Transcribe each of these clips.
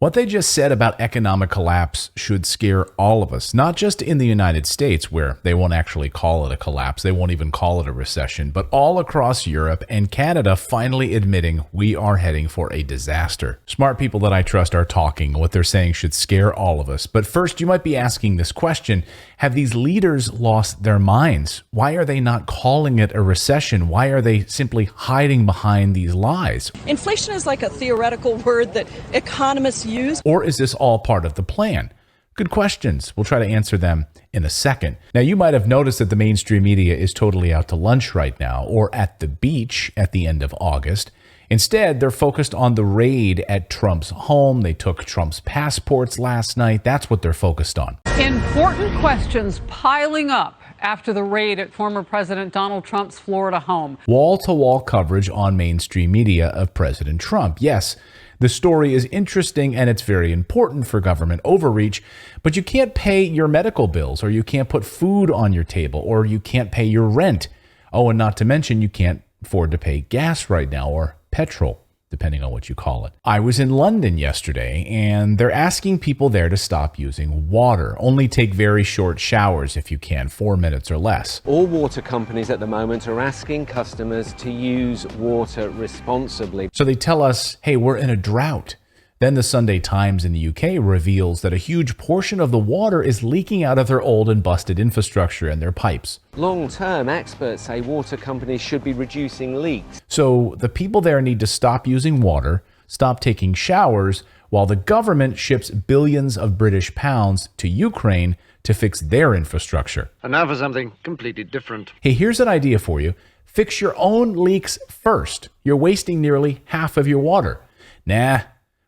What they just said about economic collapse should scare all of us, not just in the United States, where they won't actually call it a collapse, they won't even call it a recession, but all across Europe and Canada finally admitting we are heading for a disaster. Smart people that I trust are talking. What they're saying should scare all of us. But first, you might be asking this question: have these leaders lost their minds? Why are they not calling it a recession? Why are they simply hiding behind these lies? Inflation is like a theoretical word that economists use. Or is this all part of the plan? Good questions. We'll try to answer them in a second. Now, you might have noticed that the mainstream media is totally out to lunch right now, or at the beach at the end of August. Instead, they're focused on the raid at Trump's home. They took Trump's passports last night. That's what they're focused on. Important questions piling up after the raid at former President Donald Trump's Florida home. Wall-to-wall coverage on mainstream media of President Trump. Yes, the story is interesting and it's very important for government overreach, but you can't pay your medical bills, or you can't put food on your table, or you can't pay your rent. Oh, and not to mention you can't afford to pay gas right now, or petrol, depending on what you call it. I was in London yesterday, and they're asking people there to stop using water. Only take very short showers if you can, 4 minutes or less. All water companies at the moment are asking customers to use water responsibly. So they tell us, hey, we're in a drought. Then the Sunday Times in the UK reveals that a huge portion of the water is leaking out of their old and busted infrastructure and their pipes. Long-term, experts say water companies should be reducing leaks. So the people there need to stop using water, stop taking showers, while the government ships billions of British pounds to Ukraine to fix their infrastructure. And now for something completely different. Hey, here's an idea for you. Fix your own leaks first. You're wasting nearly half of your water. Nah.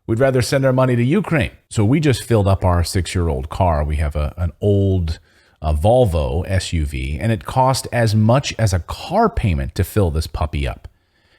We'd rather send our money to Ukraine. So we just filled up our 6-year-old car. We have an old Volvo SUV, and it cost as much as a car payment to fill this puppy up.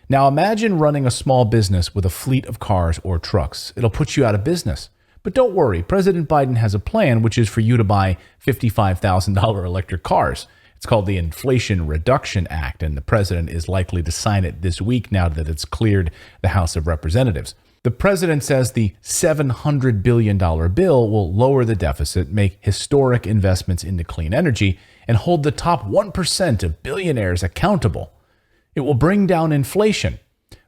Now imagine running a small business with a fleet of cars or trucks. It'll put you out of business. But don't worry, President Biden has a plan, which is for you to buy $55,000 electric cars. It's called the Inflation Reduction Act, and the president is likely to sign it this week now that it's cleared the House of Representatives. The president says the $700 billion bill will lower the deficit, make historic investments into clean energy, and hold the top 1% of billionaires accountable. It will bring down inflation.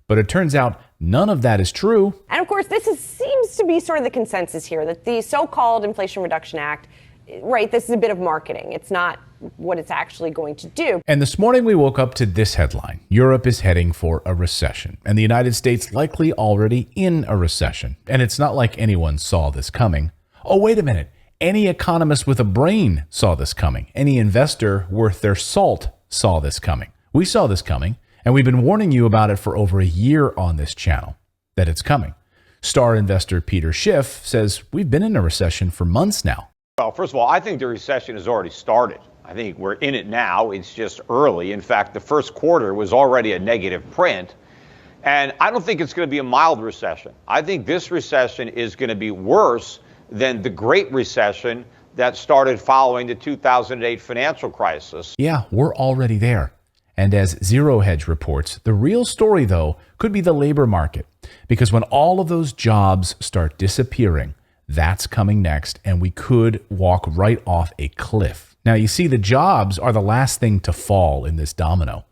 But it turns out none of that is true. And of course, seems to be sort of the consensus here that the so-called Inflation Reduction Act, right, this is a bit of marketing. It's not what it's actually going to do. And this morning we woke up to this headline: Europe is heading for a recession, and the United States likely already in a recession. And it's not like anyone saw this coming. Oh, wait a minute. Any economist with a brain saw this coming. Any investor worth their salt saw this coming. We saw this coming, and we've been warning you about it for over a year on this channel, that it's coming. Star investor Peter Schiff says we've been in a recession for months now. Well, first of all, I think the recession has already started. I think we're in it now. It's just early. In fact, the first quarter was already a negative print. And I don't think it's going to be a mild recession. I think this recession is going to be worse than the Great Recession that started following the 2008 financial crisis. Yeah, we're already there. And as Zero Hedge reports, the real story, though, could be the labor market. Because when all of those jobs start disappearing, that's coming next, and we could walk right off a cliff. Now, you see, the jobs are the last thing to fall in this domino.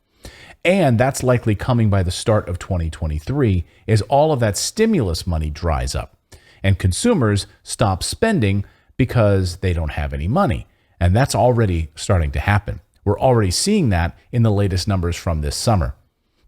And that's likely coming by the start of 2023 as all of that stimulus money dries up and consumers stop spending because they don't have any money. And that's already starting to happen. We're already seeing that in the latest numbers from this summer.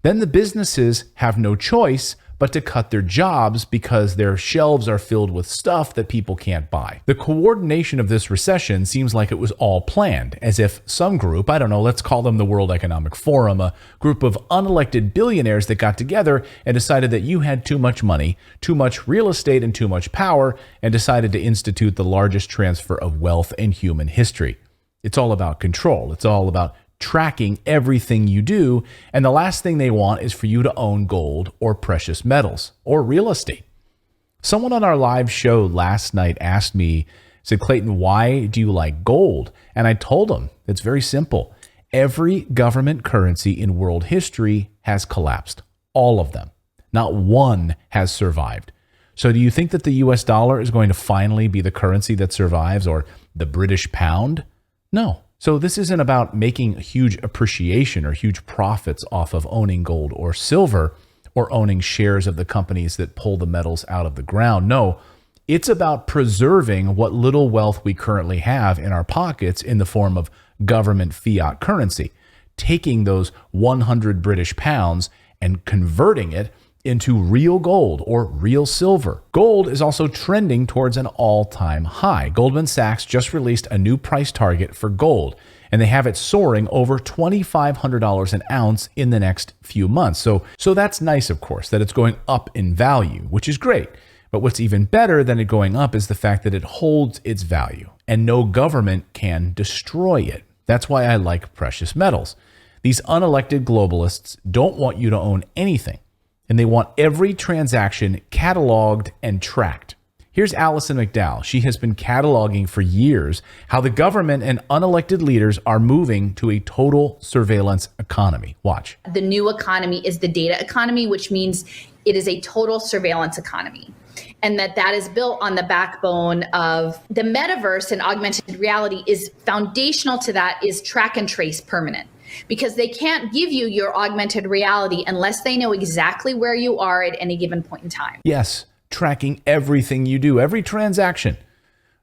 Then the businesses have no choice but to cut their jobs because their shelves are filled with stuff that people can't buy. The coordination of this recession seems like it was all planned, as if some group, I don't know, let's call them the World Economic Forum, a group of unelected billionaires that got together and decided that you had too much money, too much real estate, and too much power, and decided to institute the largest transfer of wealth in human history. It's all about control. It's all about tracking everything you do, and the last thing they want is for you to own gold or precious metals or real estate. Someone on our live show last night asked me, said, Clayton, why do you like gold? And I told him it's very simple. Every government currency in world history has collapsed. All of them. Not one has survived. So do you think that the US dollar is going to finally be the currency that survives, or the British pound? No. So this isn't about making huge appreciation or huge profits off of owning gold or silver or owning shares of the companies that pull the metals out of the ground. No, it's about preserving what little wealth we currently have in our pockets in the form of government fiat currency, taking those 100 British pounds and converting it into real gold or real silver. Gold is also trending towards an all-time high. Goldman Sachs just released a new price target for gold, and they have it soaring over $2,500 an ounce in the next few months. So that's nice, of course, that it's going up in value, which is great. But what's even better than it going up is the fact that it holds its value, and no government can destroy it. That's why I like precious metals. These unelected globalists don't want you to own anything, and they want every transaction cataloged and tracked. Here's Alison McDowell. She has been cataloging for years how the government and unelected leaders are moving to a total surveillance economy. Watch. The new economy is the data economy, which means it is a total surveillance economy. And that is built on the backbone of the metaverse, and augmented reality is foundational to that, is track and trace permanent. Because they can't give you your augmented reality unless they know exactly where you are at any given point in time. Yes, tracking everything you do, every transaction.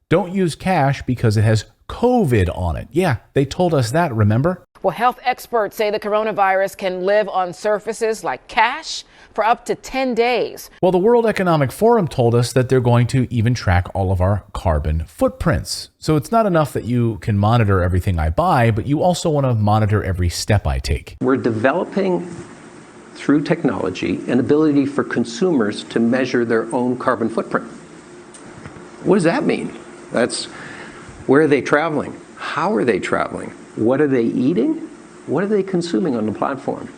Don't use cash because it has COVID on it. Yeah, they told us that, remember? Well, health experts say the coronavirus can live on surfaces like cash for up to 10 days. Well, the World Economic Forum told us that they're going to even track all of our carbon footprints. So it's not enough that you can monitor everything I buy, but you also want to monitor every step I take. We're developing, through technology, an ability for consumers to measure their own carbon footprint. What does that mean? That's where are they traveling? How are they traveling? What are they eating? What are they consuming on the platform?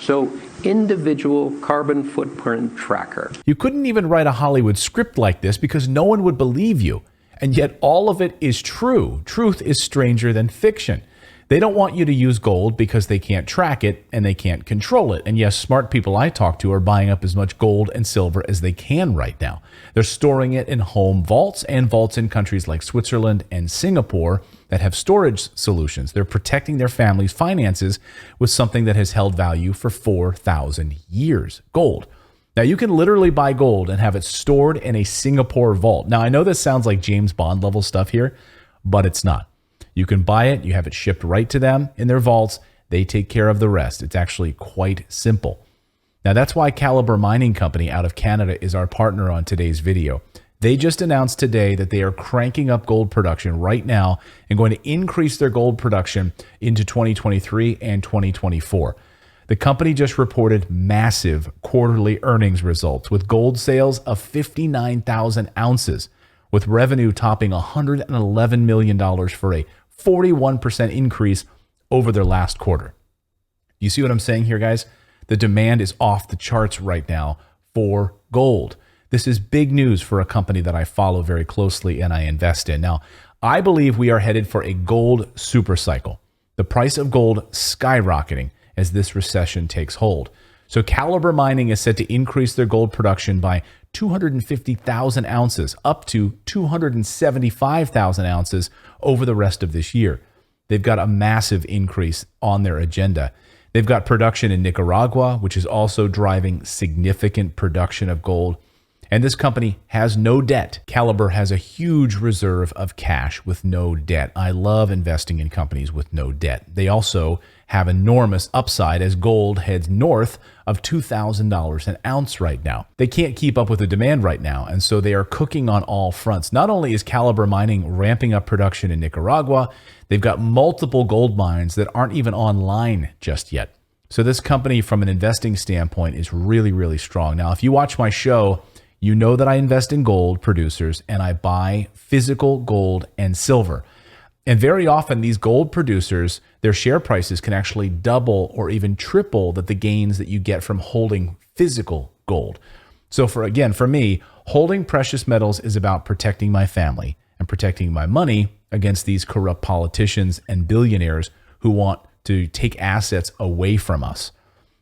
So, individual carbon footprint tracker. You couldn't even write a Hollywood script like this because no one would believe you. And yet all of it is true. Truth is stranger than fiction. They don't want you to use gold because they can't track it and they can't control it. And yes, smart people I talk to are buying up as much gold and silver as they can right now. They're storing it in home vaults and vaults in countries like Switzerland and Singapore that have storage solutions. They're protecting their family's finances with something that has held value for 4,000 years, gold. Now, you can literally buy gold and have it stored in a Singapore vault. Now, I know this sounds like James Bond level stuff here, but it's not. You can buy it, you have it shipped right to them in their vaults. They take care of the rest. It's actually quite simple. Now, that's why Calibre Mining Company out of Canada is our partner on today's video. They just announced today that they are cranking up gold production right now and going to increase their gold production into 2023 and 2024. The company just reported massive quarterly earnings results with gold sales of 59,000 ounces, with revenue topping $111 million for a 41% increase over their last quarter. You see what I'm saying here, guys? The demand is off the charts right now for gold. This is big news for a company that I follow very closely and I invest in. Now, I believe we are headed for a gold supercycle. The price of gold skyrocketing as this recession takes hold. So Calibre Mining is set to increase their gold production by 250,000 ounces up to 275,000 ounces over the rest of this year. They've got a massive increase on their agenda. They've got production in Nicaragua, which is also driving significant production of gold. And this company has no debt. Calibre has a huge reserve of cash with no debt. I love investing in companies with no debt. They also have enormous upside as gold heads north of $2,000 an ounce right now. They can't keep up with the demand right now, and so they are cooking on all fronts. Not only is Calibre Mining ramping up production in Nicaragua, they've got multiple gold mines that aren't even online just yet. So this company, from an investing standpoint, is really, really strong. Now, if you watch my show, you know that I invest in gold producers and I buy physical gold and silver. And very often these gold producers, their share prices can actually double or even triple the gains that you get from holding physical gold. So for me, holding precious metals is about protecting my family and protecting my money against these corrupt politicians and billionaires who want to take assets away from us.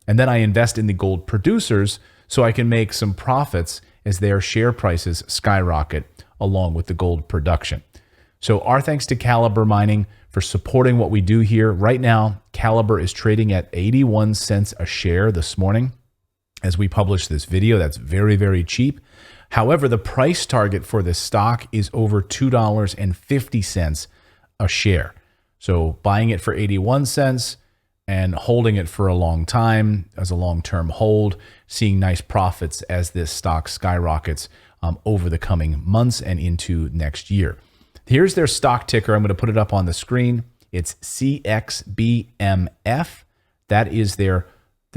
And then I invest in the gold producers so I can make some profits as their share prices skyrocket along with the gold production. So our thanks to Caliber Mining for supporting what we do here. Right now, Caliber is trading at 81 cents a share this morning as we publish this video. That's very, very cheap. However, the price target for this stock is over $2.50 a share. So buying it for 81 cents and holding it for a long time as a long-term hold, seeing nice profits as this stock skyrockets over the coming months and into next year. Here's their stock ticker. I'm going to put it up on the screen. It's CXBMF. That is the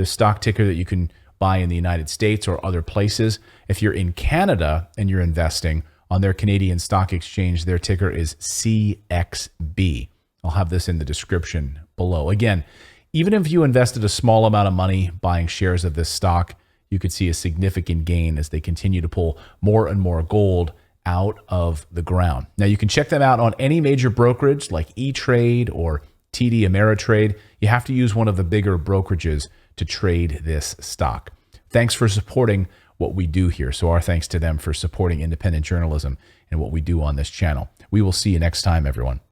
stock ticker that you can buy in the United States or other places. If you're in Canada and you're investing on their Canadian stock exchange, their ticker is CXB. I'll have this in the description below. Again, even if you invested a small amount of money buying shares of this stock, you could see a significant gain as they continue to pull more and more gold out of the ground. Now, you can check them out on any major brokerage like E-Trade or TD Ameritrade. You have to use one of the bigger brokerages to trade this stock. Thanks for supporting what we do here. So our thanks to them for supporting independent journalism and what we do on this channel. We will see you next time, everyone.